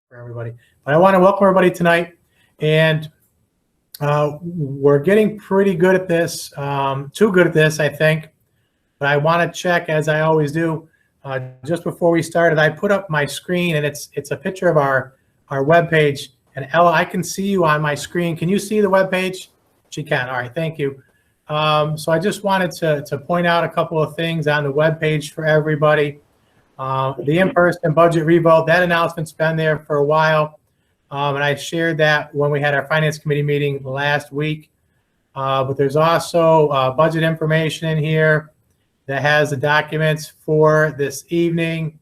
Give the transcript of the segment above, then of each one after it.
for everybody. But I want to welcome everybody tonight, and we're getting pretty good at this, too good at this, I think. But I want to check, as I always do, just before we started. I put up my screen, and it's a picture of our webpage. And Ella, I can see you on my screen. Can you see the webpage? She can. All right, thank you. So I just wanted to point out a couple of things on the webpage for everybody. The in-person budget revote, that announcement's been there for a while. And I shared that when we had our finance committee meeting last week. But there's also budget information in here that has the documents for this evening.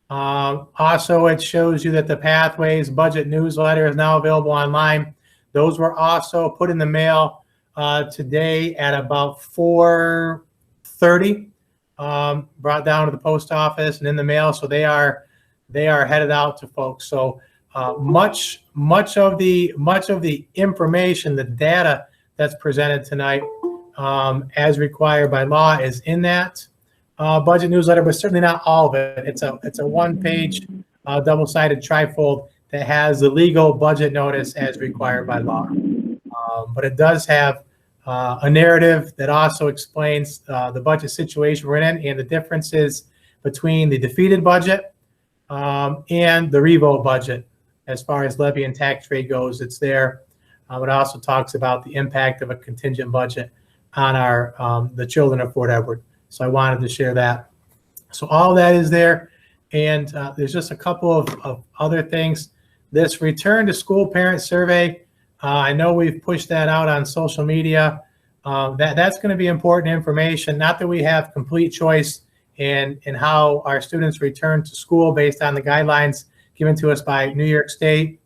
Also, it shows you that the Pathways budget newsletter is now available online. Those were also put in the mail today at about 4:30, brought down to the post office and in the mail. So they are headed out to folks. So much of the information, the data that's presented tonight, as required by law, is in that budget newsletter, but certainly not all of it. It's a one-page double-sided trifold that has the legal budget notice as required by law. But it does have a narrative that also explains the budget situation we're in and the differences between the defeated budget and the revote budget. As far as levy and tax rate goes, it's there. It also talks about the impact of a contingent budget on the children of Fort Edward. So I wanted to share that. So all that is there. And there's just a couple of other things. This return to school parent survey, I know we've pushed that out on social media. That's going to be important information. Not that we have complete choice in how our students return to school based on the guidelines given to us by New York State,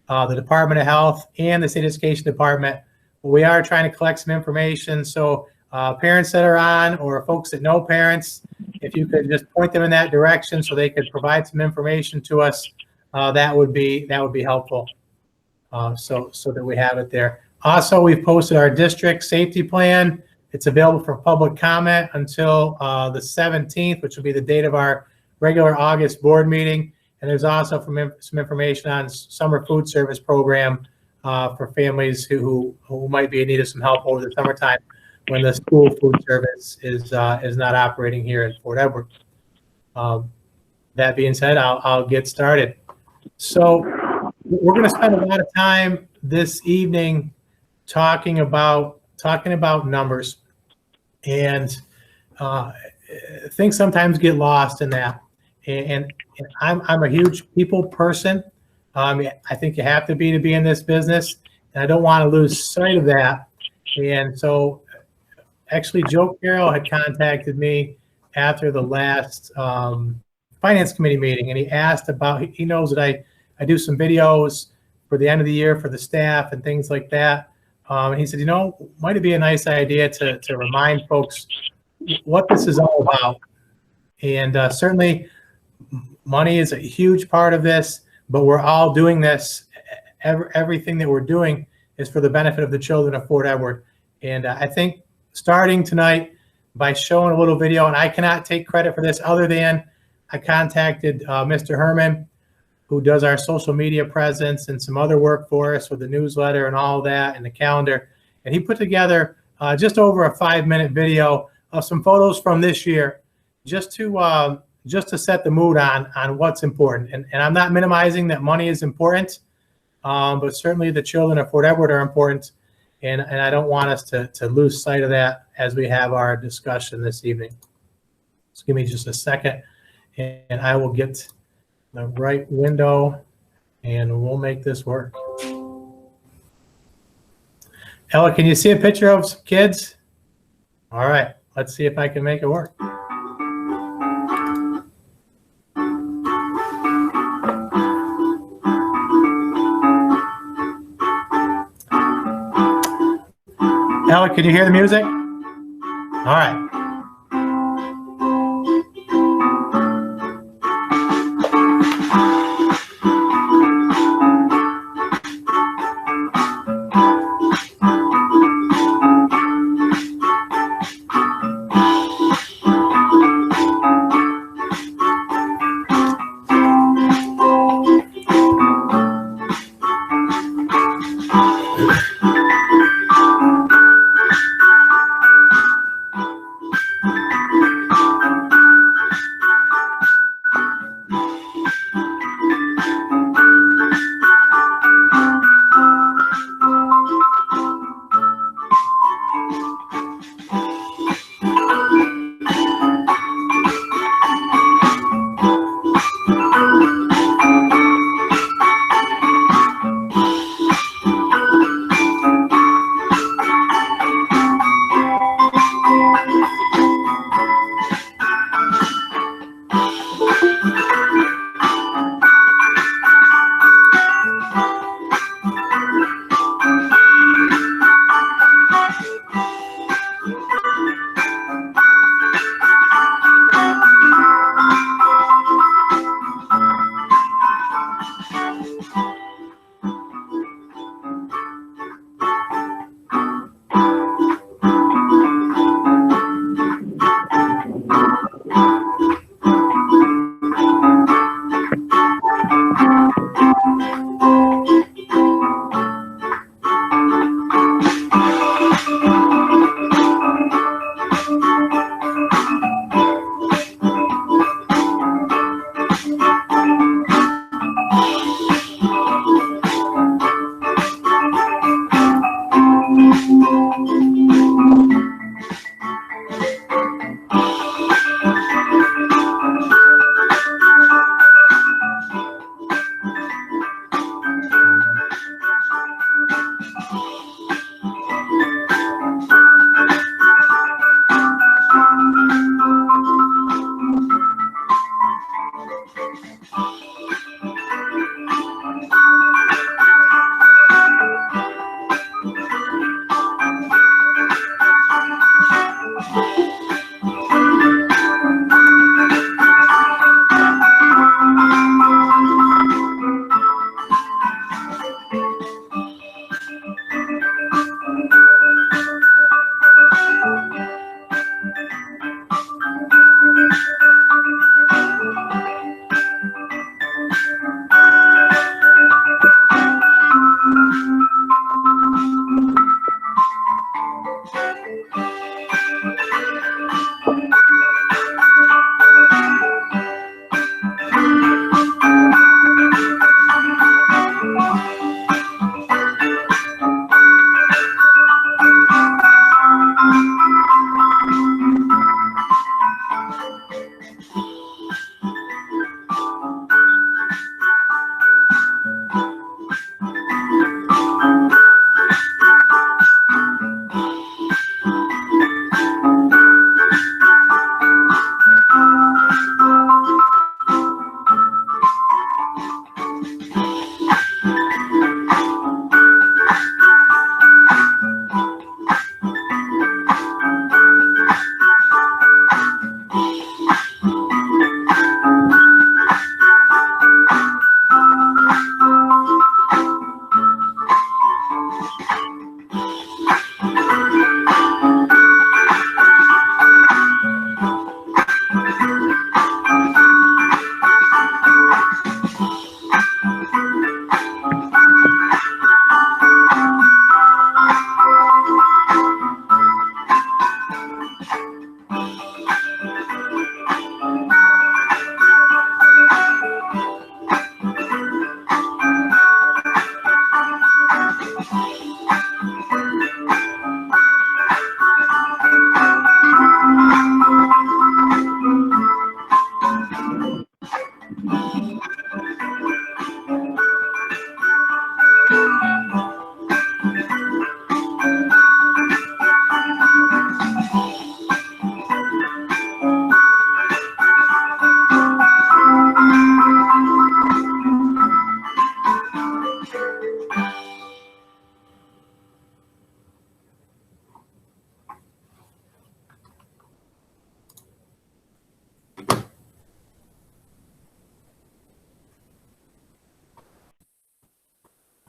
the Department of Health, and the State Education Department. We are trying to collect some information. So parents that are on, or folks that know parents, if you could just point them in that direction so they could provide some information to us, that would be helpful. So that we have it there. Also, we've posted our district safety plan. It's available for public comment until the 17th, which will be the date of our regular August board meeting. And there's also some information on summer food service program for families who might be in need of some help over the summertime when the school food service is not operating here in Fort Edward. That being said, I'll get started. So we're going to spend a lot of time this evening talking about numbers, and things sometimes get lost in that. And I'm a huge people person. I think you have to be in this business, and I don't want to lose sight of that. And so, actually, Joe Carroll had contacted me after the last finance committee meeting, and he asked about. He knows that I do some videos for the end of the year for the staff and things like that. And he said, might it be a nice idea to remind folks what this is all about. And certainly, money is a huge part of this, but we're all doing this. Everything that we're doing is for the benefit of the children of Fort Edward. And I think starting tonight by showing a little video, and I cannot take credit for this other than I contacted Mr. Herman, who does our social media presence and some other work for us with the newsletter and all that and the calendar. And he put together just over a 5-minute video of some photos from this year, just to set the mood on what's important. And I'm not minimizing that money is important, but certainly the children of Fort Edward are important. And I don't want us to lose sight of that as we have our discussion this evening. So give me just a second, and I will get the right window, and we'll make this work. Ella, can you see a picture of some kids? All right, let's see if I can make it work. Ella, can you hear the music? All right.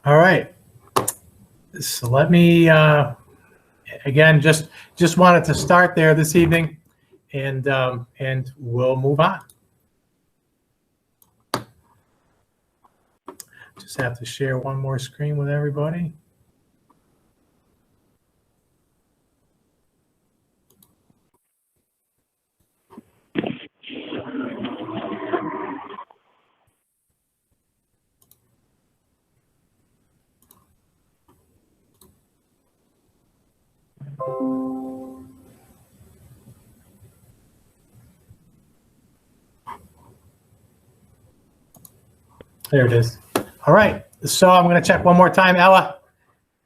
All right. So let me, again, just wanted to start there this evening, and we'll move on. Just have to share one more screen with everybody. There it is. All right. So I'm going to check one more time, Ella.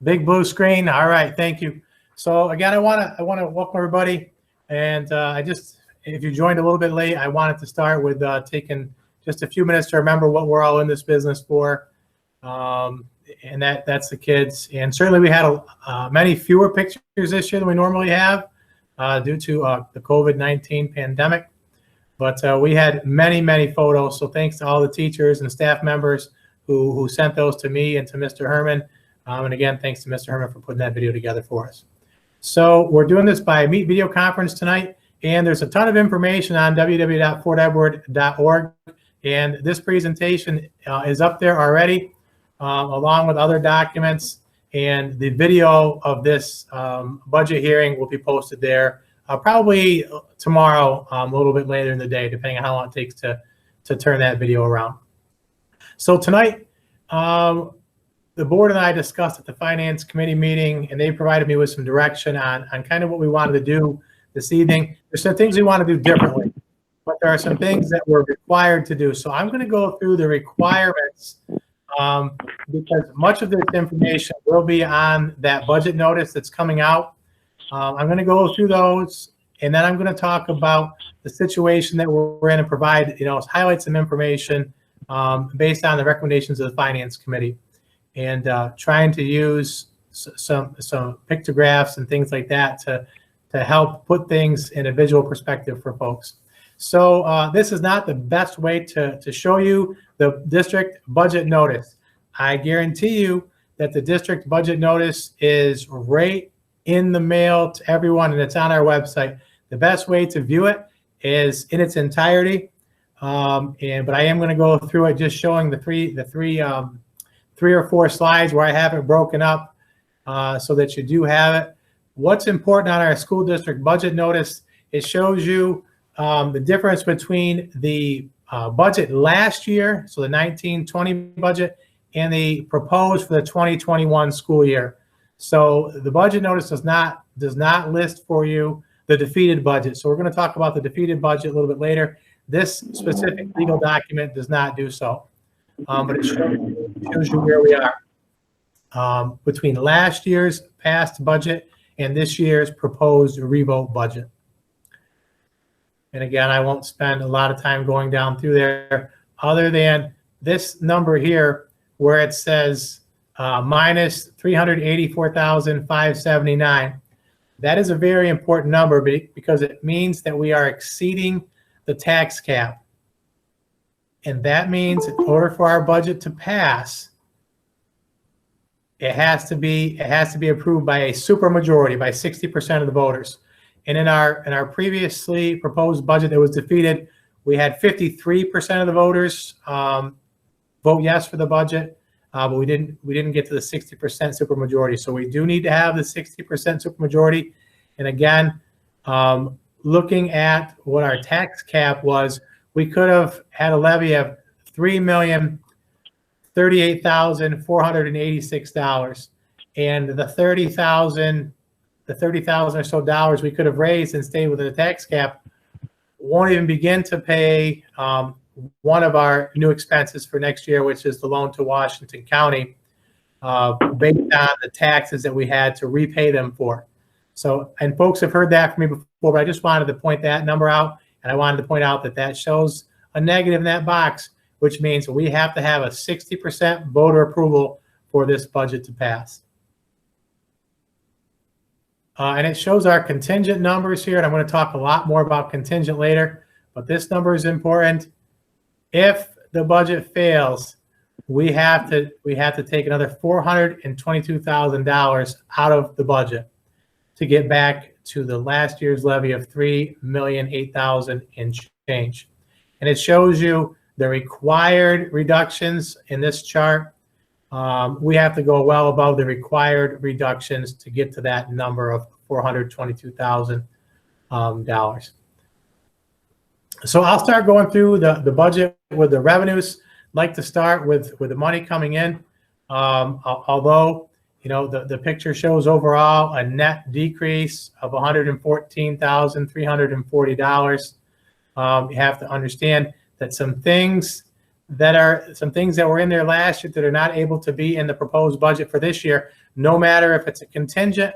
Big blue screen. All right. Thank you. So again, I want to welcome everybody. And if you joined a little bit late, I wanted to start with taking just a few minutes to remember what we're all in this business for. And that's the kids. And certainly we had many fewer pictures this year than we normally have due to the COVID-19 pandemic. But we had many photos. So thanks to all the teachers and staff members who sent those to me and to Mr. Herman. And again, thanks to Mr. Herman for putting that video together for us. So we're doing this by Meet Video Conference tonight. And there's a ton of information on www.fortedward.org. And this presentation is up there already, along with other documents. And the video of this budget hearing will be posted there probably tomorrow, a little bit later in the day, depending on how long it takes to turn that video around. So tonight, the board and I discussed at the Finance Committee meeting, and they provided me with some direction on kind of what we wanted to do this evening. There's some things we want to do differently, but there are some things that we're required to do. So I'm going to go through the requirements because much of this information will be on that budget notice that's coming out. I'm going to go through those, and then I'm going to talk about the situation that we're in and provide, highlight some information based on the recommendations of the Finance Committee, and trying to use some pictographs and things like that to help put things in a visual perspective for folks. So this is not the best way to show you the district budget notice. I guarantee you that the district budget notice is right in the mail to everyone, and it's on our website. The best way to view it is in its entirety, but I am going to go through it, just showing the three or four slides where I have it broken up so that you do have it. What's important on our school district budget notice, it shows you the difference between the budget last year, so the 19-20 budget, and the proposed for the 2021 school year. So the budget notice does not list for you the defeated budget. So we're going to talk about the defeated budget a little bit later. This specific legal document does not do so, but it shows you where we are between last year's passed budget and this year's proposed revote budget. And again, I won't spend a lot of time going down through there other than this number here where it says minus 384,579. That is a very important number because it means that we are exceeding the tax cap. And that means in order for our budget to pass, it has to be approved by a supermajority, by 60% of the voters. And in our previously proposed budget that was defeated, we had 53% of the voters vote yes for the budget. But we didn't get to the 60% supermajority. So we do need to have the 60% supermajority. And again, looking at what our tax cap was, we could have had a levy of $3,038,486, and the $30,000 or so dollars we could have raised and stayed within the tax cap won't even begin to pay one of our new expenses for next year, which is the loan to Washington County, based on the taxes that we had to repay them for. So, and folks have heard that from me before, but I just wanted to point that number out, and I wanted to point out that that shows a negative in that box, which means we have to have a 60% voter approval for this budget to pass. And it shows our contingent numbers here, and I'm going to talk a lot more about contingent later, but this number is important. If the budget fails, we have to take another $422,000 out of the budget to get back to the last year's levy of $3,008,000 and change. And it shows you the required reductions in this chart. We have to go well above the required reductions to get to that number of $422,000. So I'll start going through the budget with the revenues. I'd like to start with the money coming in. Although, you know, the picture shows overall a net decrease of $114,340. You have to understand that some things that were in there last year that are not able to be in the proposed budget for this year, no matter if it's a contingent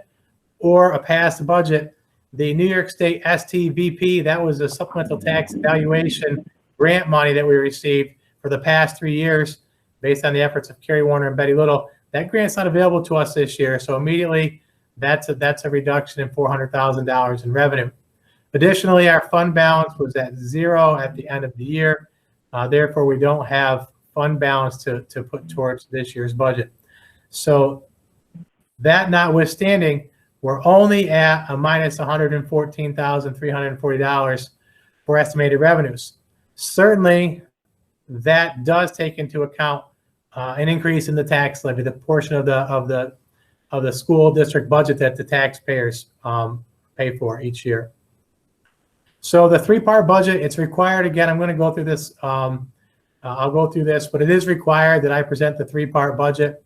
or a past budget. The New York State STVP, that was a supplemental tax valuation grant money that we received for the past 3 years based on the efforts of Kerry Warner and Betty Little. That grant's not available to us this year, so immediately that's a reduction in $400,000 in revenue. Additionally, our fund balance was at zero at the end of the year. Therefore, we don't have fund balance to put towards this year's budget. So that notwithstanding, we're only at a minus $114,340 for estimated revenues. Certainly, that does take into account an increase in the tax levy, the portion of the school district budget that the taxpayers pay for each year. So the three-part budget, it's required. Again, I'm going to go through this. I'll go through this, but it is required that I present the three-part budget.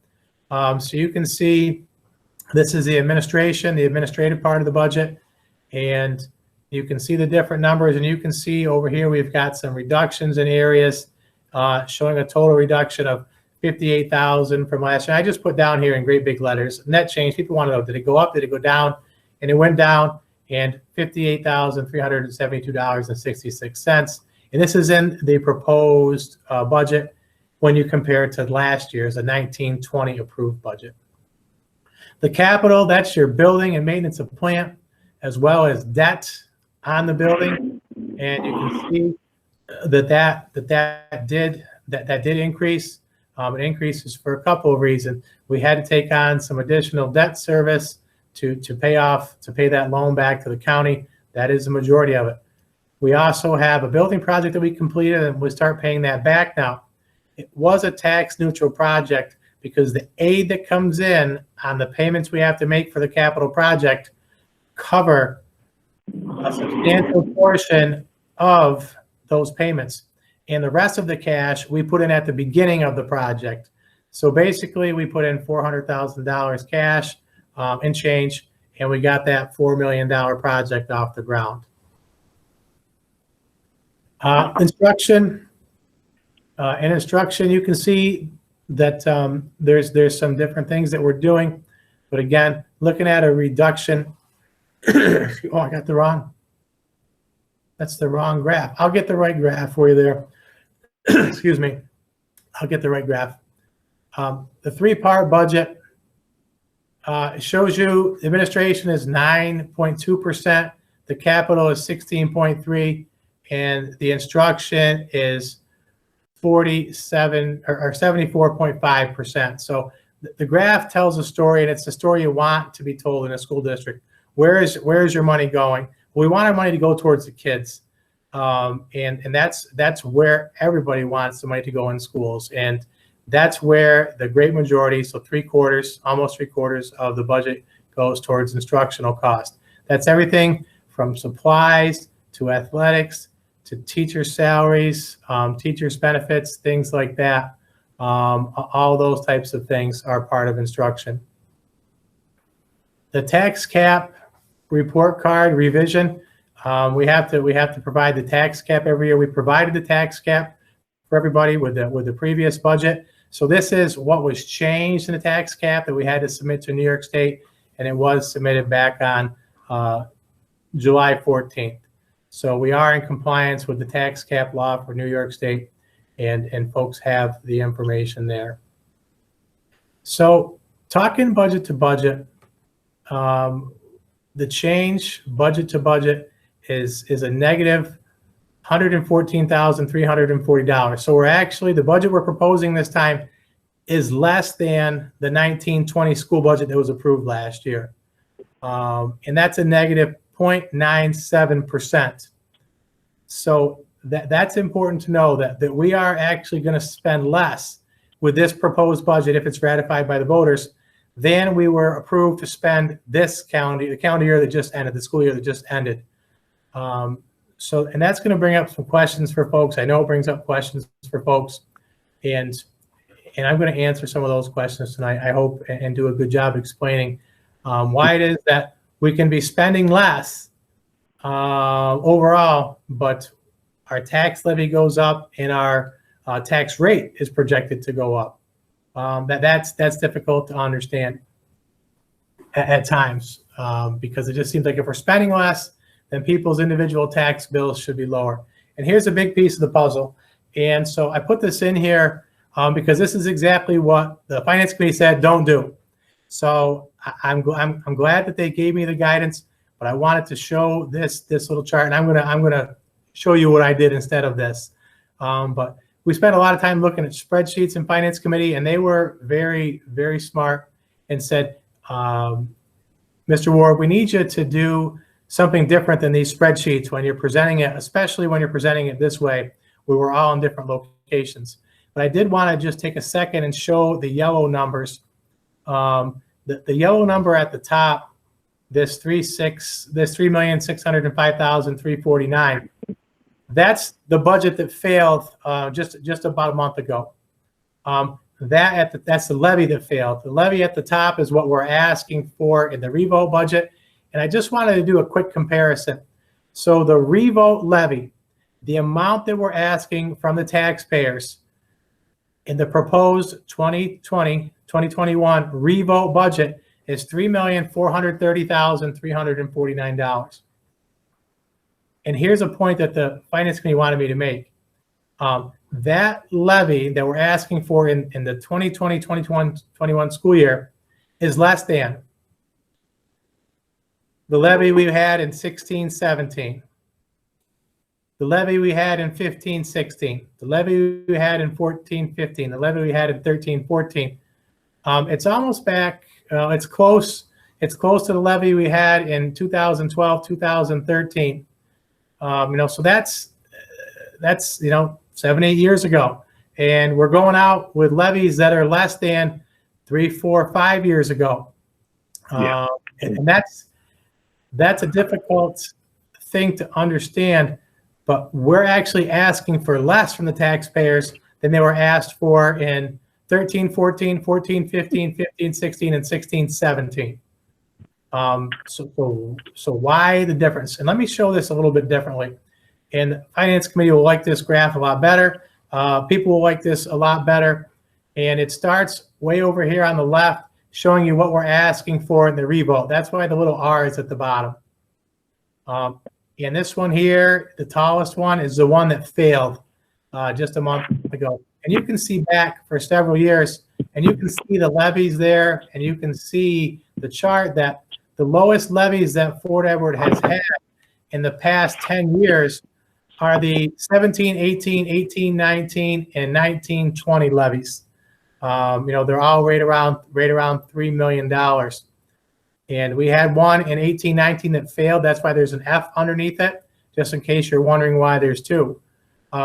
So you can see this is the administrative part of the budget, and you can see the different numbers, and you can see over here we've got some reductions in areas showing a total reduction of $58,000 from last year. I just put down here in great big letters, net change. People want to know, did it go up, did it go down? And it went down, and $58,372.66. And this is in the proposed budget when you compare it to last year's, a 19-20 approved budget. The capital, that's your building and maintenance of plant, as well as debt on the building. And you can see that did increase. It increases for a couple of reasons. We had to take on some additional debt service to pay that loan back to the county. That is the majority of it. We also have a building project that we completed, and we start paying that back now. It was a tax neutral project because the aid that comes in on the payments we have to make for the capital project cover a substantial portion of those payments. And the rest of the cash we put in at the beginning of the project. So basically we put in $400,000 cash and change, and we got that $4 million project off the ground. Instruction, you can see that there's some different things that we're doing, but again, looking at a reduction. Oh, I got that's the wrong graph. I'll get the right graph for you there. Excuse me. I'll get the right graph. The three-part budget shows you the administration is 9.2%, the capital is 16.3%, and the instruction is 47 or 74.5%. So the graph tells a story, and it's the story you want to be told in a school district. Where is your money going? Well, we want our money to go towards the kids, and that's where everybody wants the money to go in schools, and that's where the great majority, so almost three quarters of the budget goes towards instructional cost. That's everything from supplies to athletics to teacher salaries, teachers' benefits, things like that. All those types of things are part of instruction. The tax cap report card revision. We have to provide the tax cap every year. We provided the tax cap for everybody with the previous budget. So this is what was changed in the tax cap that we had to submit to New York State, and it was submitted back on July 14th. So we are in compliance with the tax cap law for New York State, and folks have the information there. So talking budget to budget, the change budget to budget is a negative $114,340. So we're actually, the budget we're proposing this time is less than the 19-20 school budget that was approved last year. And that's a negative 0.97%. So that's important to know, that we are actually going to spend less with this proposed budget, if it's ratified by the voters, than we were approved to spend this the calendar year that just ended, the school year that just ended. So, and that's going to bring up some questions for folks. I know it brings up questions for folks, and I'm going to answer some of those questions tonight, I hope, and do a good job explaining why it is that we can be spending less overall, but our tax levy goes up and our tax rate is projected to go up. That's difficult to understand at times, because it just seems like if we're spending less, then people's individual tax bills should be lower. And here's a big piece of the puzzle. And so I put this in here because this is exactly what the Finance Committee said don't do. So I'm glad that they gave me the guidance, but I wanted to show this little chart, and I'm gonna show you what I did instead of this. But we spent a lot of time looking at spreadsheets in Finance Committee, and they were very, very smart and said, Mr. Ward, we need you to do something different than these spreadsheets when you're presenting it, especially when you're presenting it this way, where we're all in different locations. But I did want to just take a second and show the yellow numbers. The yellow number at the top, this $3,605,349. That's the budget that failed just about a month ago. That's the levy that failed. The levy at the top is what we're asking for in the revote budget. And I just wanted to do a quick comparison. So the revote levy, the amount that we're asking from the taxpayers in the proposed 2021 revote budget is $3,430,349. And here's a point that the Finance Committee wanted me to make. That levy that we're asking for in the 2020-21 school year is less than the levy we had in 16-17, the levy we had in 15-16, the levy we had in 14-15, the levy we had in 13-14. It's almost back. It's close. It's close to the levy we had in 2012-2013. So that's 7-8 years ago, and we're going out with levies that are less than 3, 4, 5 years ago. Yeah. And that's a difficult thing to understand, but we're actually asking for less from the taxpayers than they were asked for in 13, 14, 14, 15, 15, 16, and 16, 17. So why the difference? And let me show this a little bit differently. And the Finance Committee will like this graph a lot better. People will like this a lot better. And it starts way over here on the left, showing you what we're asking for in the revote. That's why the little R is at the bottom. And this one here, the tallest one, is the one that failed just a month ago. And you can see back for several years, and you can see the levies there, and you can see the chart that the lowest levies that Fort Edward has had in the past 10 years are the 17, 18, 18, 19, and 19, 20 levies. They're all right around $3 million. And we had one in 18, 19 that failed. That's why there's an F underneath it, just in case you're wondering why there's two.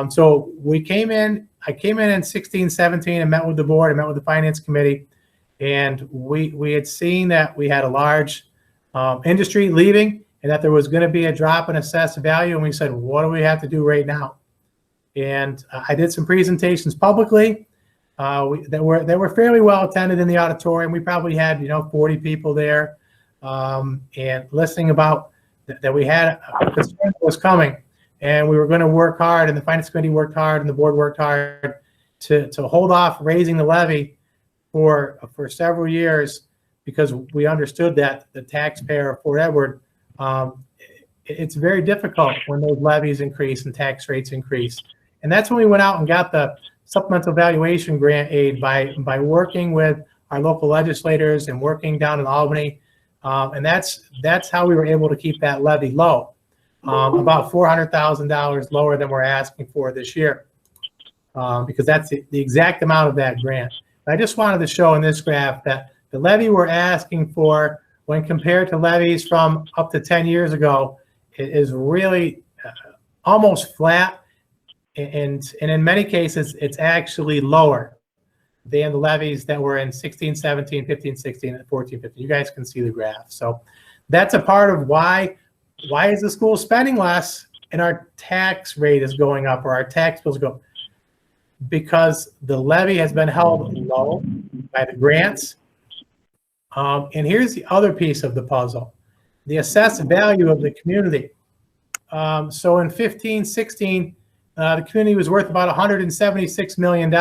So I came in in 16, 17 and met with the board, and met with the Finance Committee. And we had seen that we had a large industry leaving, and that there was going to be a drop in assessed value. And we said, what do we have to do right now? And I did some presentations publicly that were fairly well attended in the auditorium. We probably had 40 people there, and listening about that we had a concern that was coming, and we were going to work hard, and the Finance Committee worked hard, and the board worked hard to hold off raising the levy for several years, because we understood that the taxpayer of Fort Edward, it's very difficult when those levies increase and tax rates increase. And that's when we went out and got the supplemental valuation grant aid by working with our local legislators and working down in Albany. And that's how we were able to keep that levy low. about $400,000 lower than we're asking for this year, because that's the exact amount of that grant. I just wanted to show in this graph that the levy we're asking for, when compared to levies from up to 10 years ago, it is really almost flat, and in many cases, it's actually lower than the levies that were in 16, 17, 15, 16, and 14, 15. You guys can see the graph. So that's a part of why is the school spending less and our tax rate is going up, or our tax bills go, because the levy has been held low by the grants. And here's the other piece of the puzzle, the assessed value of the community. So in 15, 16, the community was worth about $176 million.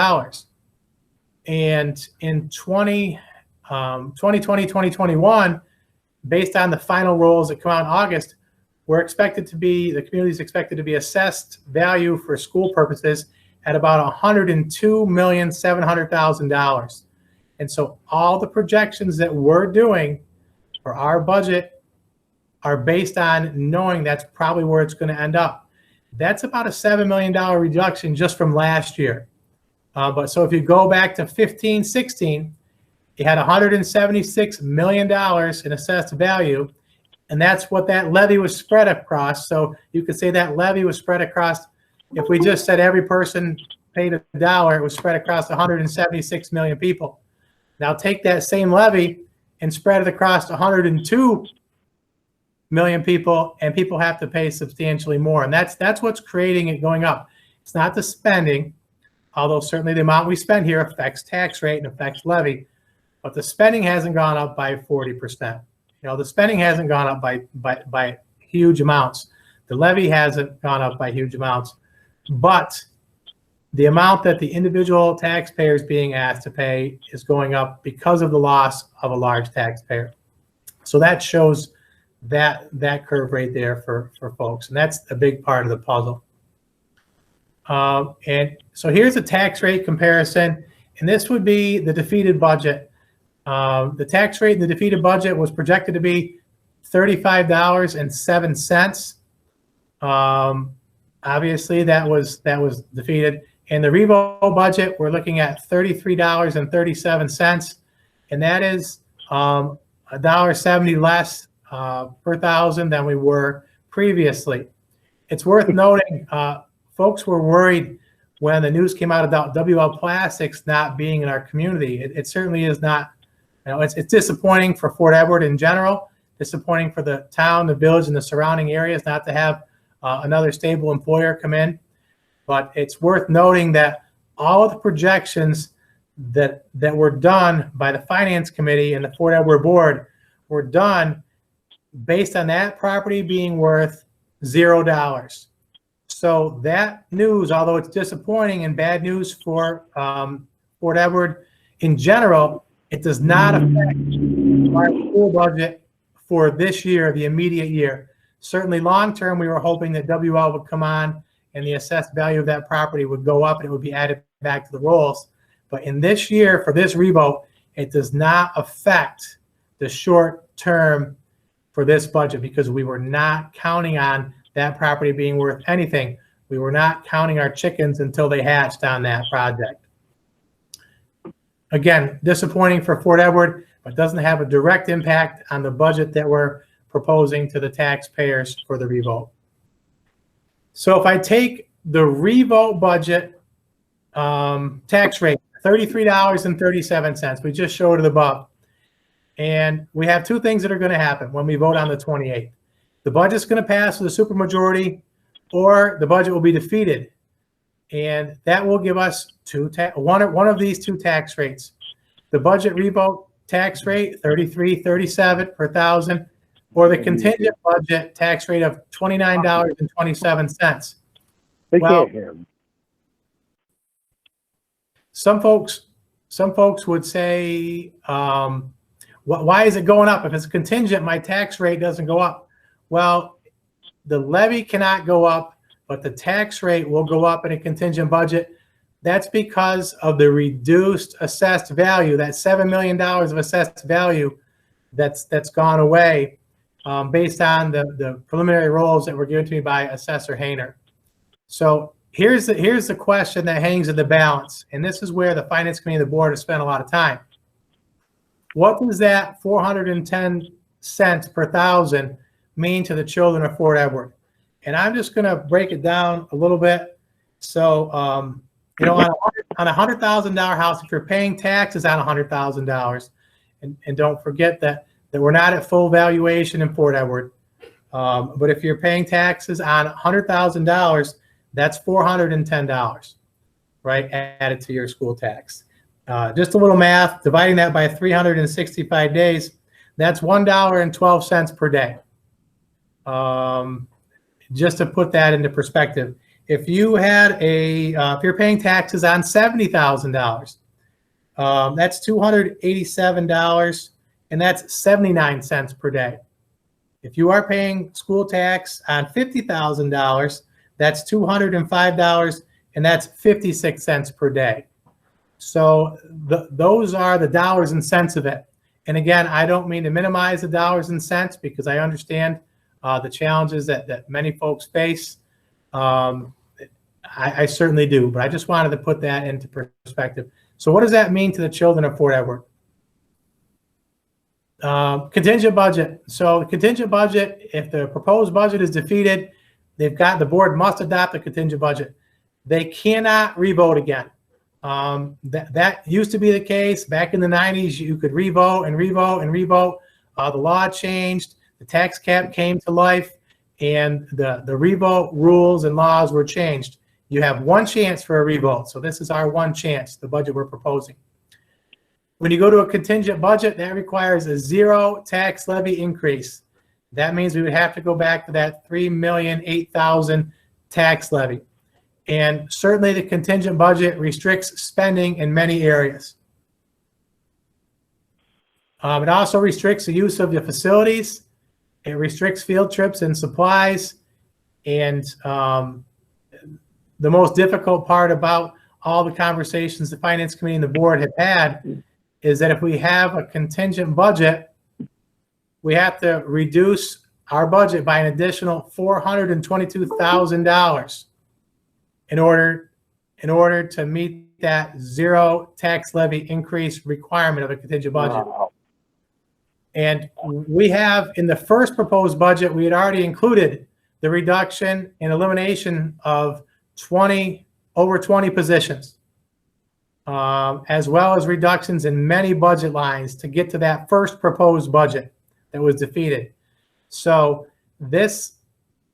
And in 2020, 2021, based on the final rolls that come out in August, the community is expected to be assessed value for school purposes at about $102,700,000. And so all the projections that we're doing for our budget are based on knowing that's probably where it's going to end up. That's about a $7 million reduction just from last year. But so if you go back to 15, 16, you had $176 million in assessed value, and that's what that levy was spread across. So you could say that levy was spread across, if we just said every person paid $1, it was spread across 176 million people. Now take that same levy and spread it across 102 million people, and people have to pay substantially more. And that's what's creating it going up. It's not the spending, although certainly the amount we spend here affects tax rate and affects levy, but the spending hasn't gone up by 40%. You know, the spending hasn't gone up by huge amounts. The levy hasn't gone up by huge amounts, but the amount that the individual taxpayer is being asked to pay is going up because of the loss of a large taxpayer. So that shows that curve right there for folks, and that's a big part of the puzzle. And so here's a tax rate comparison, and this would be the defeated budget. The tax rate in the defeated budget was projected to be $35.07. Obviously, that was defeated. In the revote budget, we're looking at $33.37, and that is $1.70 less per thousand than we were previously. It's worth noting, folks were worried when the news came out about WL Plastics not being in our community. It certainly is not. You know, it's disappointing for Fort Edward in general, disappointing for the town, the village, and the surrounding areas not to have another stable employer come in. But it's worth noting that all of the projections that were done by the Finance Committee and the Fort Edward Board were done based on that property being worth $0. So that news, although it's disappointing and bad news for Fort Edward in general, it does not affect our school budget for this year, the immediate year. Certainly long-term, we were hoping that WL would come on and the assessed value of that property would go up and it would be added back to the rolls. But in this year, for this revote, it does not affect the short term for this budget because we were not counting on that property being worth anything. We were not counting our chickens until they hatched on that project. Again, disappointing for Fort Edward, but doesn't have a direct impact on the budget that we're proposing to the taxpayers for the revote. So if I take the revote budget tax rate, $33.37, we just showed it above, and we have two things that are going to happen when we vote on the 28th. The budget's going to pass with a supermajority, or the budget will be defeated, and that will give us one of these two tax rates. The budget revote tax rate, $33.37 per thousand, or the contingent budget tax rate of $29.27. Well, some folks would say, why is it going up? If it's contingent, my tax rate doesn't go up. Well, the levy cannot go up, but the tax rate will go up in a contingent budget. That's because of the reduced assessed value, that $7 million of assessed value that's gone away. based on the preliminary rolls that were given to me by Assessor Hayner. So here's the question that hangs in the balance, and this is where the Finance Committee and the board have spent a lot of time. What does that 410 cents per thousand mean to the children of Fort Edward? And I'm just going to break it down a little bit. So, you know, on a $100,000 house, if you're paying taxes on $100,000, and don't forget that we're not at full valuation in Fort Edward, but if you're paying taxes on $100,000, that's $410, right, added to your school tax. Just a little math, dividing that by 365 days, that's $1.12 per day. Just to put that into perspective, if you had if you're paying taxes on $70,000, that's $287, and that's 79 cents per day. If you are paying school tax on $50,000, that's $205, and that's 56 cents per day. So those are the dollars and cents of it. And again, I don't mean to minimize the dollars and cents, because I understand the challenges that many folks face. I certainly do, but I just wanted to put that into perspective. So what does that mean to the children of Fort Edward? Contingent budget. So the contingent budget, if the proposed budget is defeated, the board must adopt the contingent budget. They cannot revote again. That used to be the case back in the 90s. You could revote and revote and revote. The law changed, the tax cap came to life, and the revote rules and laws were changed. You have one chance for a revote. So this is our one chance, the budget we're proposing. When you go to a contingent budget, that requires a 0 tax levy increase. That means we would have to go back to that $3,008,000 tax levy. And certainly the contingent budget restricts spending in many areas. It also restricts the use of the facilities. It restricts field trips and supplies. And the most difficult part about all the conversations the Finance Committee and the board have had is that if we have a contingent budget, we have to reduce our budget by an additional $422,000 in order to meet that 0 tax levy increase requirement of a contingent budget. Wow. And we have, in the first proposed budget, we had already included the reduction and elimination of over 20 positions, as well as reductions in many budget lines to get to that first proposed budget that was defeated. So the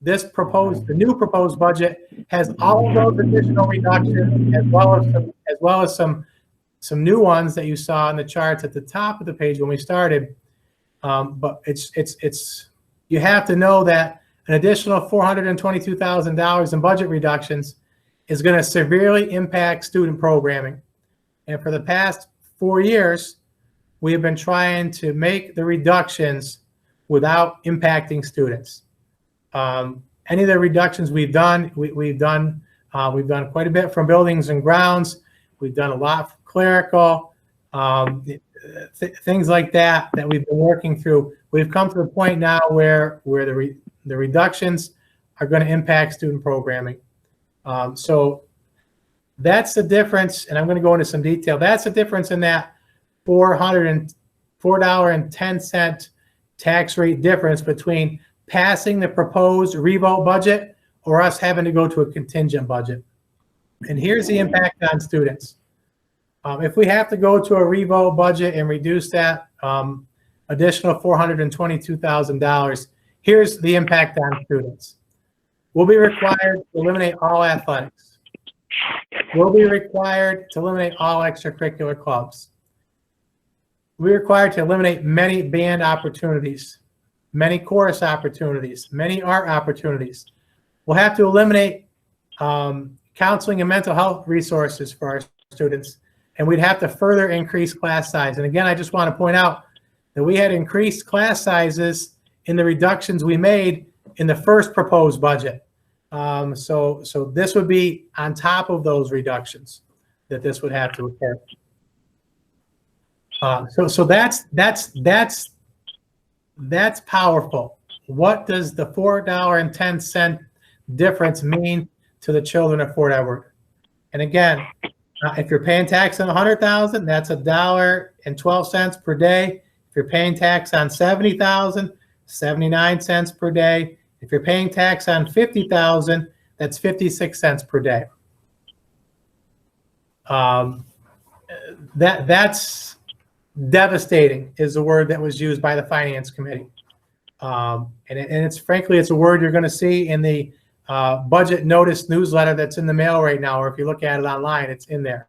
new proposed budget has all of those additional reductions, as well as some new ones that you saw in the charts at the top of the page when we started. But you have to know that an additional $422,000 in budget reductions is going to severely impact student programming. And for the past 4 years, we have been trying to make the reductions without impacting students. Any of the reductions we've done, we've done quite a bit from buildings and grounds. We've done a lot for clerical, things like that we've been working through. We've come to the point now where the reductions are going to impact student programming. So that's the difference, and I'm going to go into some detail. That's the difference in that $4.10 tax rate difference between passing the proposed revote budget or us having to go to a contingent budget. And here's the impact on students. If we have to go to a revote budget and reduce that additional $422,000, here's the impact on students. We'll be required to eliminate all athletics. We'll be required to eliminate all extracurricular clubs. We're required to eliminate many band opportunities, many chorus opportunities, many art opportunities. We'll have to eliminate counseling and mental health resources for our students, and we'd have to further increase class size. And again, I just want to point out that we had increased class sizes in the reductions we made in the first proposed budget. So this would be on top of those reductions that this would have to occur. So that's powerful. what does the $4.10 difference mean to the children of Fort Edward? And again, if you're paying tax on 100,000, that's $1.12 per day. If you're paying tax on 70,000, 79 cents per day. If you're paying tax on 50,000, that's 56 cents per day. That's devastating is the word that was used by the Finance Committee. And it's frankly, it's a word you're going to see in the budget notice newsletter that's in the mail right now, or if you look at it online, it's in there.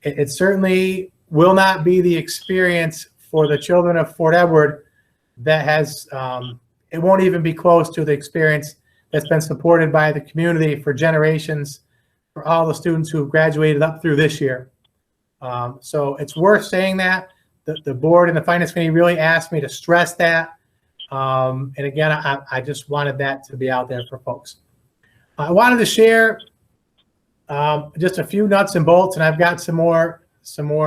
It certainly will not be the experience for the children of Fort Edward that has, it won't even be close to the experience that's been supported by the community for generations, for all the students who have graduated up through this year. So it's worth saying that. The board and the Finance Committee really asked me to stress that. And again, I just wanted that to be out there for folks. I wanted to share just a few nuts and bolts, and I've got some more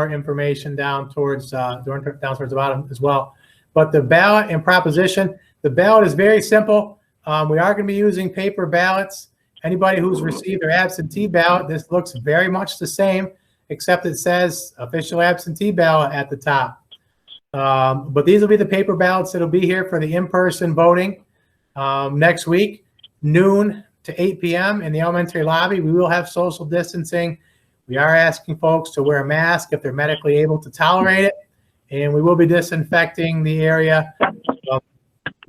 information down towards the bottom as well. But the ballot and proposition, the ballot is very simple. We are going to be using paper ballots. Anybody who's received their absentee ballot, this looks very much the same, except it says official absentee ballot at the top. But these will be the paper ballots that'll be here for the in-person voting next week, noon to 8 p.m. in the elementary lobby. We will have social distancing. We are asking folks to wear a mask if they're medically able to tolerate it. And we will be disinfecting the area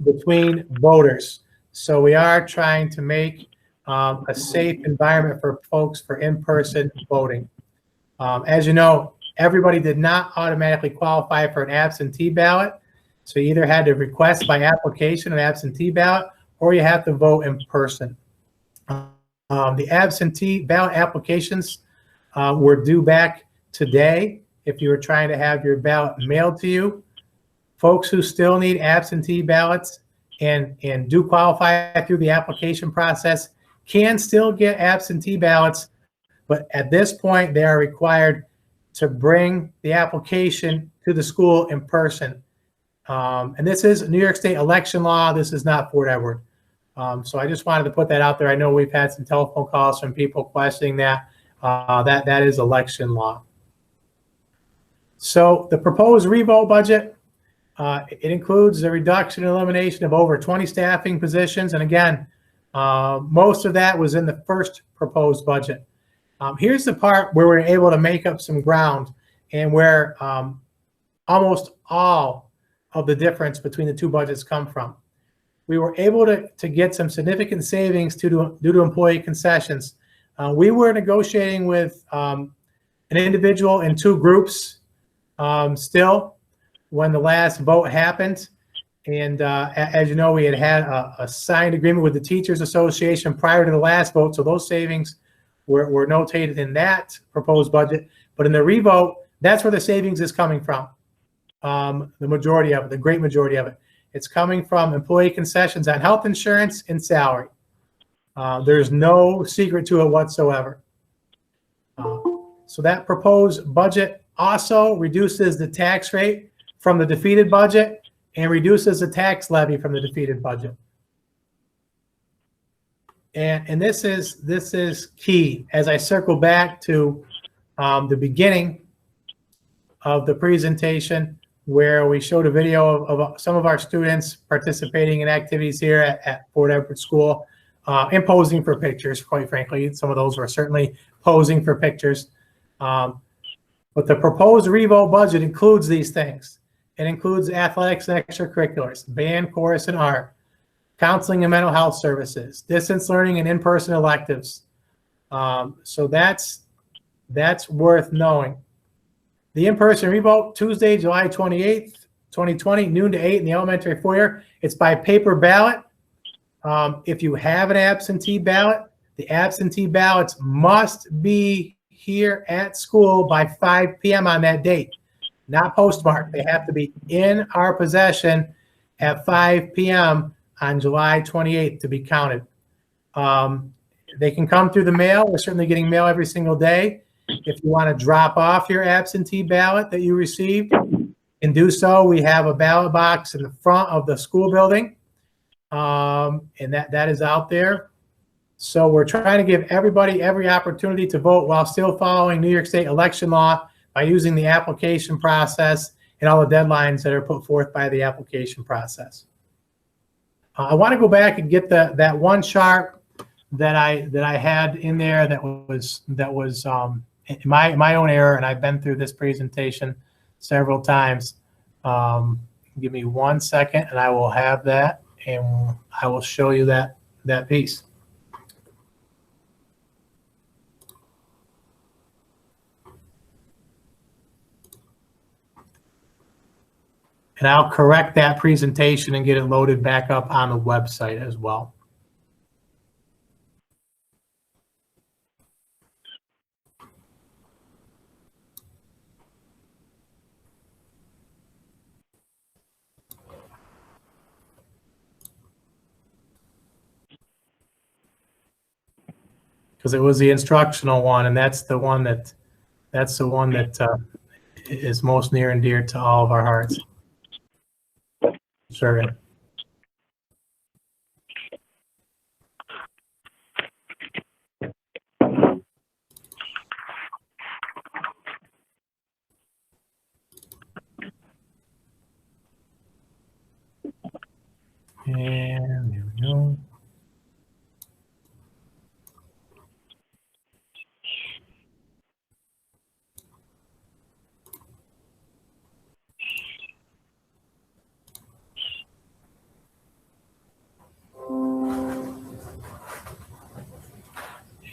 between voters. So we are trying to make a safe environment for folks for in-person voting. As you know, everybody did not automatically qualify for an absentee ballot. So you either had to request by application an absentee ballot, or you have to vote in person. The absentee ballot applications were due back today if you were trying to have your ballot mailed to you. Folks who still need absentee ballots and do qualify through the application process can still get absentee ballots, but at this point they are required to bring the application to the school in person. And this is New York State election law. This is not Fort Edward. So I just wanted to put that out there. I know we've had some telephone calls from people questioning that. That is election law. So the proposed revote budget, it includes the reduction and elimination of over 20 staffing positions. And again, most of that was in the first proposed budget. Here's the part where we're able to make up some ground and where almost all of the difference between the two budgets come from. We were able to get some significant savings due to employee concessions. We were negotiating with an individual in two groups still when the last vote happened. And as you know, we had a signed agreement with the Teachers Association prior to the last vote. So those savings were notated in that proposed budget. But in the revote, that's where the savings is coming from. The majority of it, the great majority of it. It's coming from employee concessions on health insurance and salary. There's no secret to it whatsoever. So that proposed budget also reduces the tax rate from the defeated budget and reduces the tax levy from the defeated budget. And this is key as I circle back to the beginning of the presentation, where we showed a video of some of our students participating in activities here at Fort Edward School, and posing for pictures, quite frankly. Some of those were certainly posing for pictures. But the proposed revote budget includes these things. It includes athletics and extracurriculars, band, chorus, and art, counseling and mental health services, distance learning, and in-person electives. So that's worth knowing. The in-person revote, Tuesday, July 28th, 2020, noon to 8 in the elementary foyer. It's by paper ballot. If you have an absentee ballot, the absentee ballots must be here at school by 5 p.m. on that date, not postmarked. They have to be in our possession at 5 p.m. on July 28th to be counted. They can come through the mail. We're certainly getting mail every single day. If you want to drop off your absentee ballot that you received, can do so. We have a ballot box in the front of the school building, and that is out there. So we're trying to give everybody every opportunity to vote while still following New York State election law by using the application process and all the deadlines that are put forth by the application process. I want to go back and get that one chart that I had in there that was my own error, and I've been through this presentation several times. Give me 1 second, and I will have that, and I will show you that piece. And I'll correct that presentation and get it loaded back up on the website as well. Because it was the instructional one, and that's the one that is most near and dear to all of our hearts. Sure. And there we go.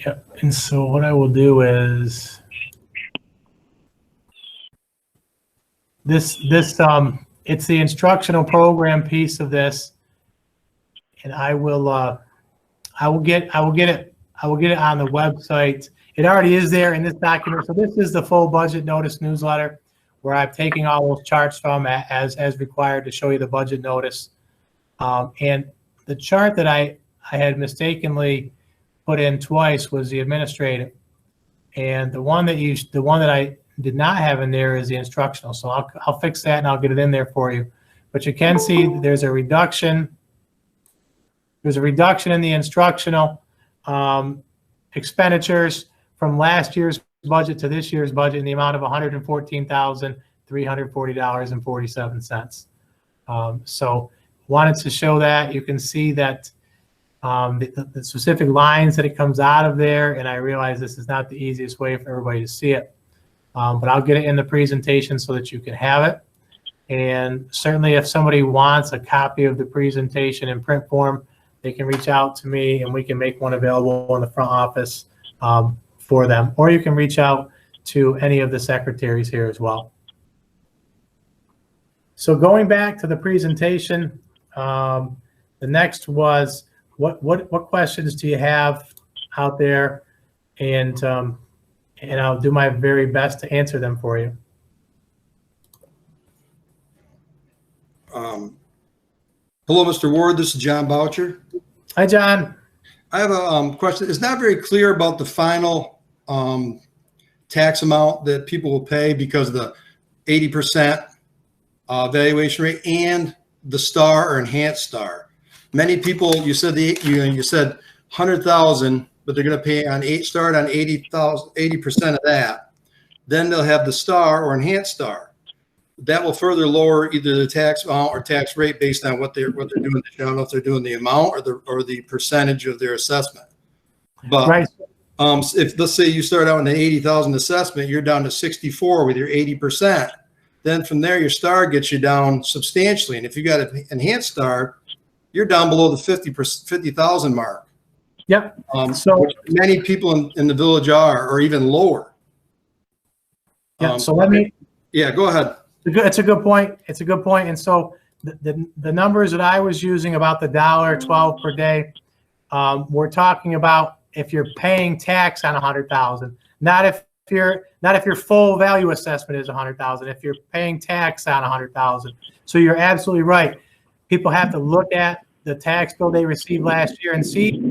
Yep. And so what I will do is this it's the instructional program piece of this, and I will get it on the website. It already is there in this document. So this is the full budget notice newsletter where I'm taking all those charts from as required to show you the budget notice. And the chart that I had mistakenly put in twice was the administrative, and the one that I did not have in there is the instructional. So I'll fix that and I'll get it in there for you. But you can see there's a reduction. There's a reduction in the instructional expenditures from last year's budget to this year's budget in the amount of $114,340.47. So wanted to show that. You can see that the specific lines that it comes out of there, and I realize this is not the easiest way for everybody to see it, but I'll get it in the presentation so that you can have it. And certainly if somebody wants a copy of the presentation in print form, they can reach out to me and we can make one available in the front office for them, or you can reach out to any of the secretaries here as well. So going back to the presentation, the next was what questions do you have out there, and I'll do my very best to answer them for you. Hello, Mr. Ward. This is John Boucher. Hi, John. I have a question. It's not very clear about the final tax amount that people will pay because of the 80% valuation rate and the star or enhanced star. Many people, you said you said 100,000, but they're going to pay on start on 80% of that. Then they'll have the star or enhanced star. That will further lower either the tax amount or tax rate based on what they're doing. I don't know if they're doing the amount or the percentage of their assessment. But right. If let's say you start out with an 80,000 assessment, you're down to 64 with your 80%. Then from there, your star gets you down substantially. And if you got an enhanced star, you're down below the 50,000 mark. Yep. So many people in the village are, or even lower. Yeah. So let me. Yeah, go ahead. It's a good point. It's a good point. And so the numbers that I was using about the $1.12 per day, we're talking about if you're paying tax on 100,000, not if your full value assessment is 100,000. If you're paying tax on 100,000, so you're absolutely right. People have to look at the tax bill they received last year and see,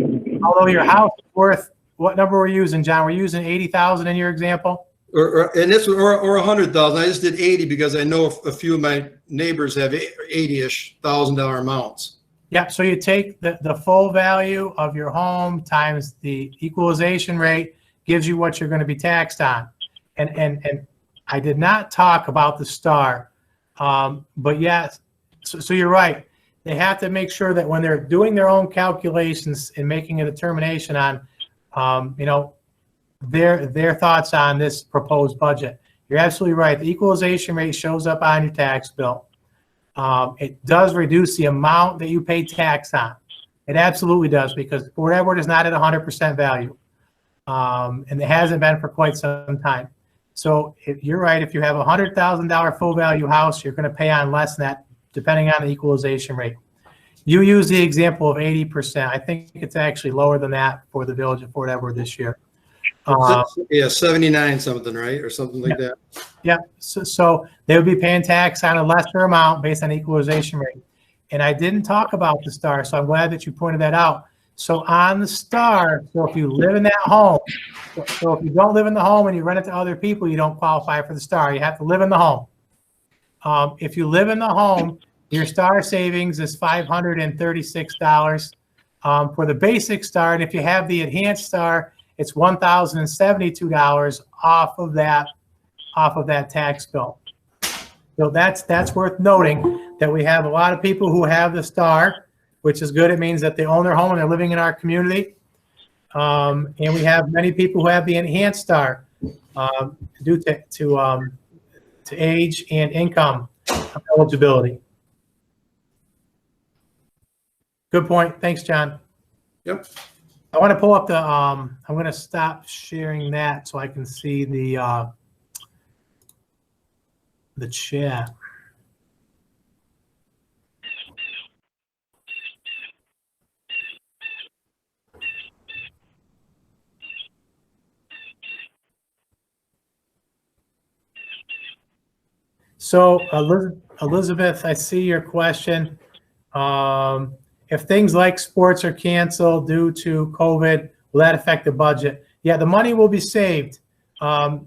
although your house is worth, what number we're using, John? We're using 80,000 in your example. or 100,000. I just did 80 because I know a few of my neighbors have 80-ish $1,000 amounts. Yeah, so you take the full value of your home times the equalization rate, gives you what you're going to be taxed on. And I did not talk about the STAR, but yes, so you're right. They have to make sure that when they're doing their own calculations and making a determination on, you know, their thoughts on this proposed budget. You're absolutely right. The equalization rate shows up on your tax bill. It does reduce the amount that you pay tax on. It absolutely does, because Fort Edward is not at 100% value. And it hasn't been for quite some time. So if you're right, if you have a $100,000 full value house, you're going to pay on less than that, depending on the equalization rate. You use the example of 80%. I think it's actually lower than that for the village of Fort Edward this year. Yeah, 79 something, right? Or something like that. Yeah, so they would be paying tax on a lesser amount based on equalization rate. And I didn't talk about the STAR, so I'm glad that you pointed that out. So on the STAR, so if you live in that home, so if you don't live in the home and you rent it to other people, you don't qualify for the STAR. You have to live in the home. If you live in the home, your STAR savings is $536 for the basic STAR. And if you have the enhanced STAR, it's $1,072 off of that tax bill. So that's worth noting, that we have a lot of people who have the STAR, which is good. It means that they own their home and they're living in our community. And we have many people who have the enhanced STAR due to age and income eligibility. Good point. Thanks, John. Yep. I want to pull up the, I'm going to stop sharing that so I can see the chat. So Elizabeth, I see your question. If things like sports are canceled due to COVID, will that affect the budget? Yeah, the money will be saved. The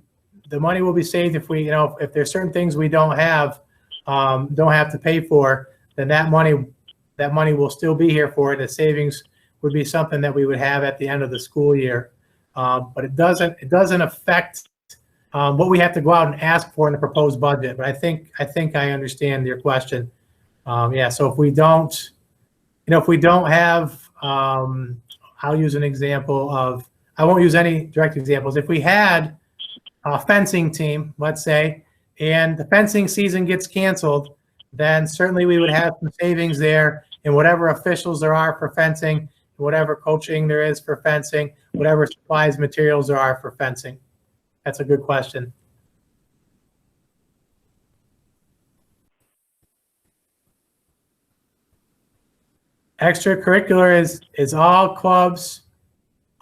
money will be saved if we, if there's certain things we don't have to pay for, then that money will still be here for it. The savings would be something that we would have at the end of the school year. But it doesn't affect what we have to go out and ask for in the proposed budget. But I think I understand your question. Yeah, so if we don't, if we don't have, I'll use an example of, I won't use any direct examples. If we had a fencing team, let's say, and the fencing season gets canceled, then certainly we would have some savings there in whatever officials there are for fencing, whatever coaching there is for fencing, whatever supplies, materials there are for fencing. That's a good question. Extracurricular is all clubs,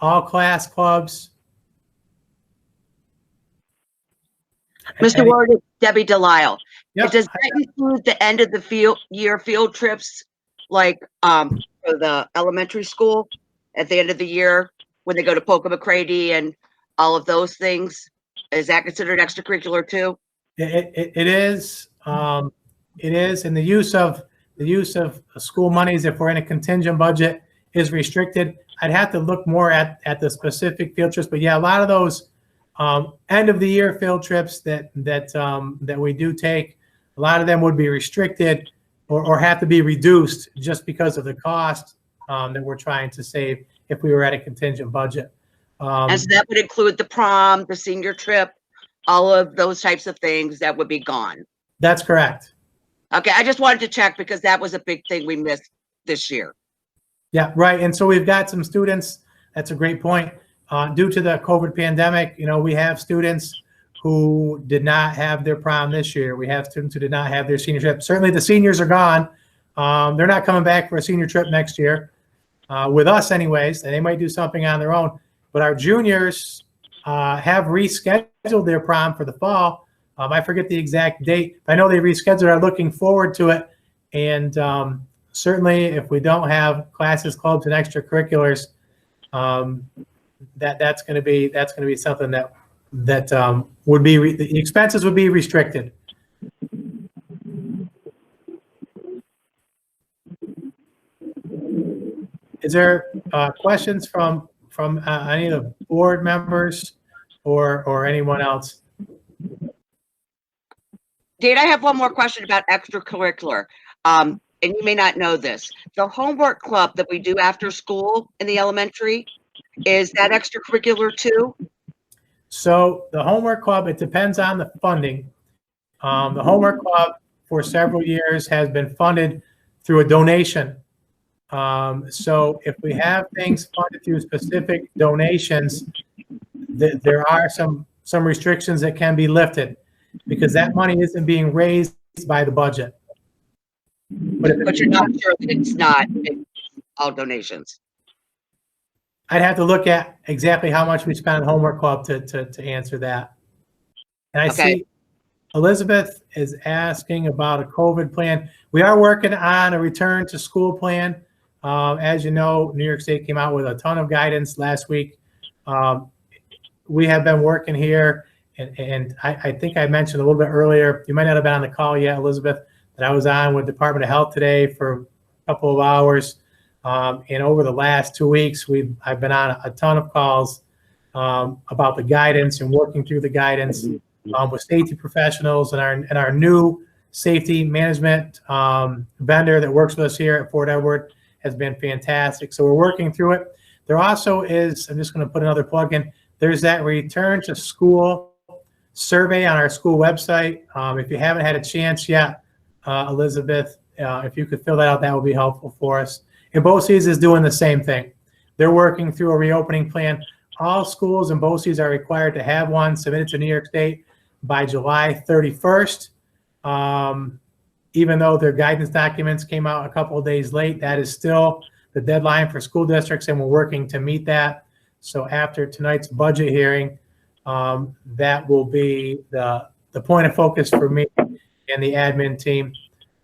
all class clubs. Mr. Ward, it's Debbie Delisle. Yep. Does that include the end of the year field trips, like for the elementary school at the end of the year when they go to Polka McCrady and all of those things? Is that considered extracurricular too? It is. It is, and the use of school monies, if we're in a contingent budget, is restricted. I'd have to look more at the specific field trips, but yeah, a lot of those end of the year field trips that we do take, a lot of them would be restricted or have to be reduced just because of the cost that we're trying to save if we were at a contingent budget. And so that would include the prom, the senior trip, all of those types of things that would be gone. That's correct. Okay, I just wanted to check because that was a big thing we missed this year. Yeah, right. And so we've got some students, that's a great point. Due to the COVID pandemic, we have students who did not have their prom this year. We have students who did not have their senior trip. Certainly the seniors are gone. They're not coming back for a senior trip next year with us anyways, and they might do something on their own. But our juniors have rescheduled their prom for the fall. I forget the exact date. I know they rescheduled, are looking forward to it. And certainly if we don't have classes, clubs, and extracurriculars, that's going to be something that would be, the expenses would be restricted. Is there questions from any of the board members or anyone else? Dave, I have one more question about extracurricular. And you may not know this. The homework club that we do after school in the elementary, is that extracurricular too? So the homework club, it depends on the funding. The homework club for several years has been funded through a donation. So if we have things funded through specific donations, there are some restrictions that can be lifted because that money isn't being raised by the budget. But you're not sure that it's not all donations. I'd have to look at exactly how much we spent on homework club to answer that. And I Okay. see Elizabeth is asking about a COVID plan. We are working on a return to school plan. As you know, New York State came out with a ton of guidance last week. We have been working here, and I think I mentioned a little bit earlier, you might not have been on the call yet, Elizabeth, that I was on with Department of Health today for a couple of hours. And over the last 2 weeks, I've been on a ton of calls about the guidance and working through the guidance with safety professionals and our new safety management vendor that works with us here at Fort Edward has been fantastic. So we're working through it. There also is, I'm just going to put another plug in, there's that return to school survey on our school website. If you haven't had a chance yet, Elizabeth, if you could fill that out, that would be helpful for us. And BOCES is doing the same thing. They're working through a reopening plan. All schools and BOCES are required to have one submitted to New York State by July 31st. Even though their guidance documents came out a couple of days late, that is still the deadline for school districts, and we're working to meet that. So after tonight's budget hearing, that will be the point of focus for me and the admin team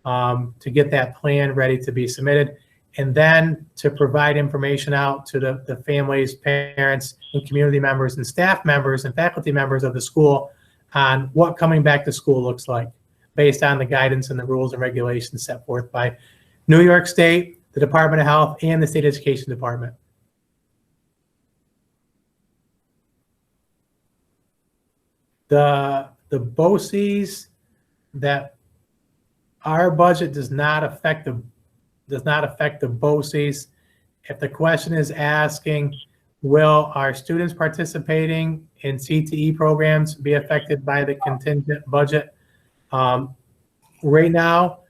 to get that plan ready to be submitted, and then to provide information out to the families, parents, and community members and staff members and faculty members of the school on what coming back to school looks like based on the guidance and the rules and regulations set forth by New York State, the Department of Health, and the State Education Department. The BOCES that our budget does not affect the BOCES. If the question is asking, will our students participating in CTE programs be affected by the contingent budget? Right now,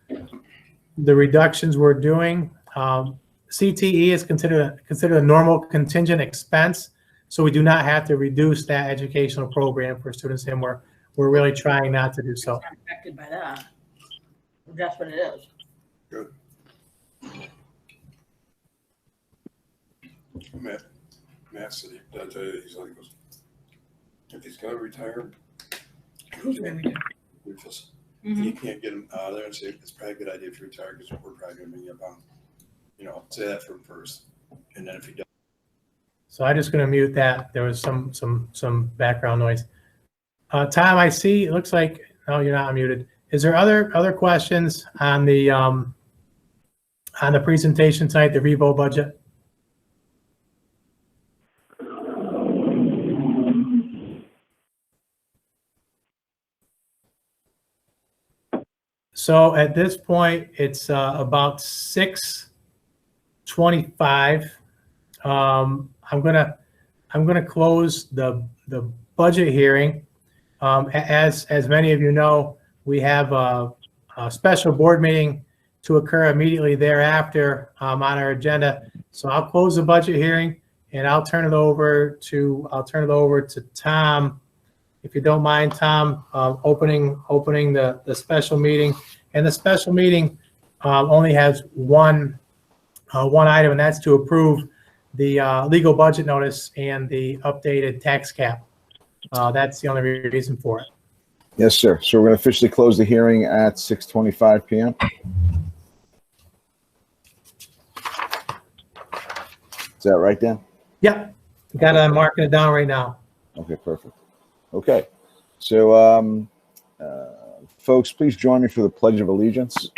the reductions we're doing, CTE is considered a normal contingent expense, so we do not have to reduce that educational program for students, and we're really trying not to do so. Not affected by that. That's what it is. Good. Matt said he's like, if he's gonna retire, Who's gonna retire? we just, Mhm. you can't get him out of there and say, it's probably a good idea if you retire, because we're probably gonna bring you up on, say that for him first. And then if he does. So I'm just going to mute that. There was some background noise. Tom, I see. It looks like no, you're not unmuted. Is there other questions on the presentation tonight, the Revo budget? So at this point, it's about 6:25. I'm gonna close the budget hearing. As many of you know, we have a special board meeting to occur immediately thereafter on our agenda. So I'll close the budget hearing and I'll turn it over to Tom, if you don't mind, Tom, opening the special meeting. And the special meeting only has one item, and that's to approve the legal budget notice and the updated tax cap. That's the only reason for it. Yes, sir. So we're going to officially close the hearing at 6:25 p.m. Is that right, Dan? Yep, got it. I'm marking it down right now. Okay, perfect. Okay. So, folks, please join me for the Pledge of Allegiance.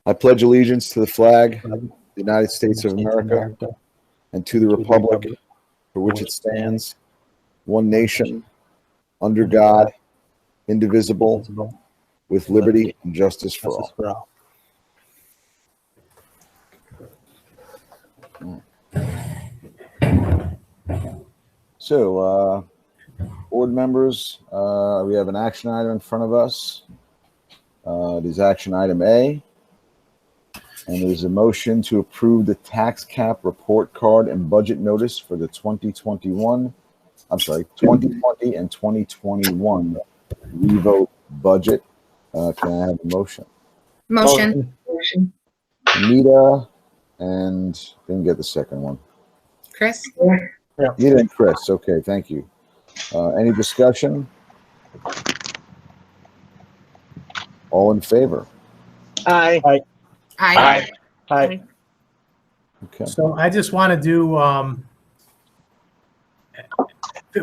I pledge allegiance to the flag of the United States of America and to the republic for which it stands, one nation, under God, indivisible, with liberty and justice for all. So, board members, we have an action item in front of us. It is action item A. And it is a motion to approve the tax cap report card and budget notice for the 2020 and 2021 revote budget. Can I have a motion? Motion. Anita, and didn't get the second one. Chris? Anita and Chris. Okay, thank you. Any discussion? All in favor? Aye. Aye. Aye. Okay. So I just want to do,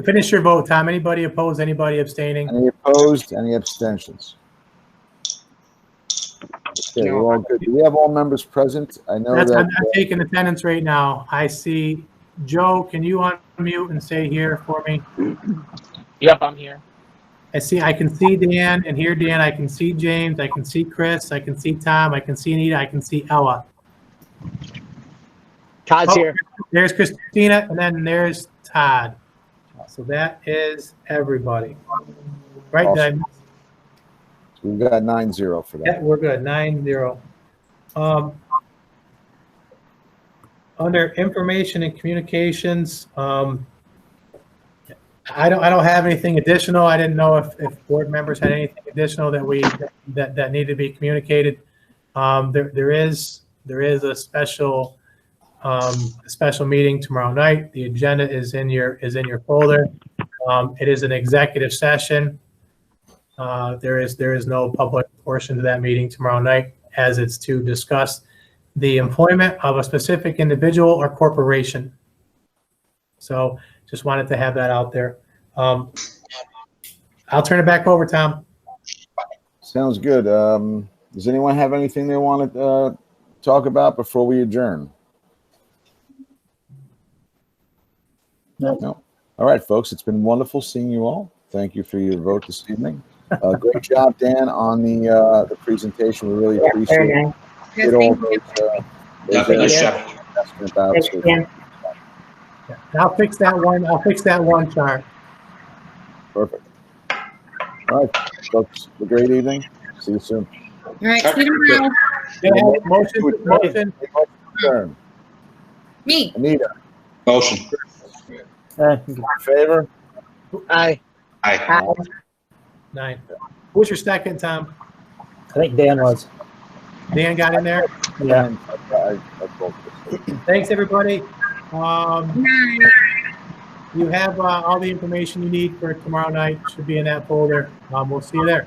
finish your vote, Tom. Anybody opposed? Anybody abstaining? Any opposed? Any abstentions? Okay, we're all good. Do we have all members present? I know I'm that. taking attendance right now. I see, Joe, can you unmute and say here for me? Yep, I'm here. I can see Dan and hear Dan. I can see James. I can see Chris. I can see Tom. I can see Anita. I can see Ella. Todd's Oh, here. There's Christina, and then there's Todd. So that is everybody. Right, Awesome. then. We've got 9-0 for Yeah, that. we're good, 9-0. Under information and communications, I don't have anything additional. I didn't know if board members had anything additional that needed to be communicated. There is a special meeting tomorrow night. The agenda is in your folder. It is an executive session. There is no public portion to that meeting tomorrow night, as it's to discuss the employment of a specific individual or corporation. So just wanted to have that out there. I'll turn it back over, Tom. Sounds good. Does anyone have anything they want to talk about before we adjourn? No. All right, folks. It's been wonderful seeing you all. Thank you for your vote this evening. Great job, Dan, on the presentation. We really appreciate it. Yes, Get all thank you. those, nice asking about, so And I'll fix that one. I'll fix that one chart. perfect. All right, folks. Have a great evening. See you soon. All right, see you tomorrow. Motion. Adjourn. Me. Anita, Motion. in favor? Aye. Aye. 9. Who's your second, Tom? I think Dan was. Dan got in there? Yeah. I vote this. Thanks, everybody. Night. You have all the information you need for tomorrow night. Should be in that folder. We'll see you there.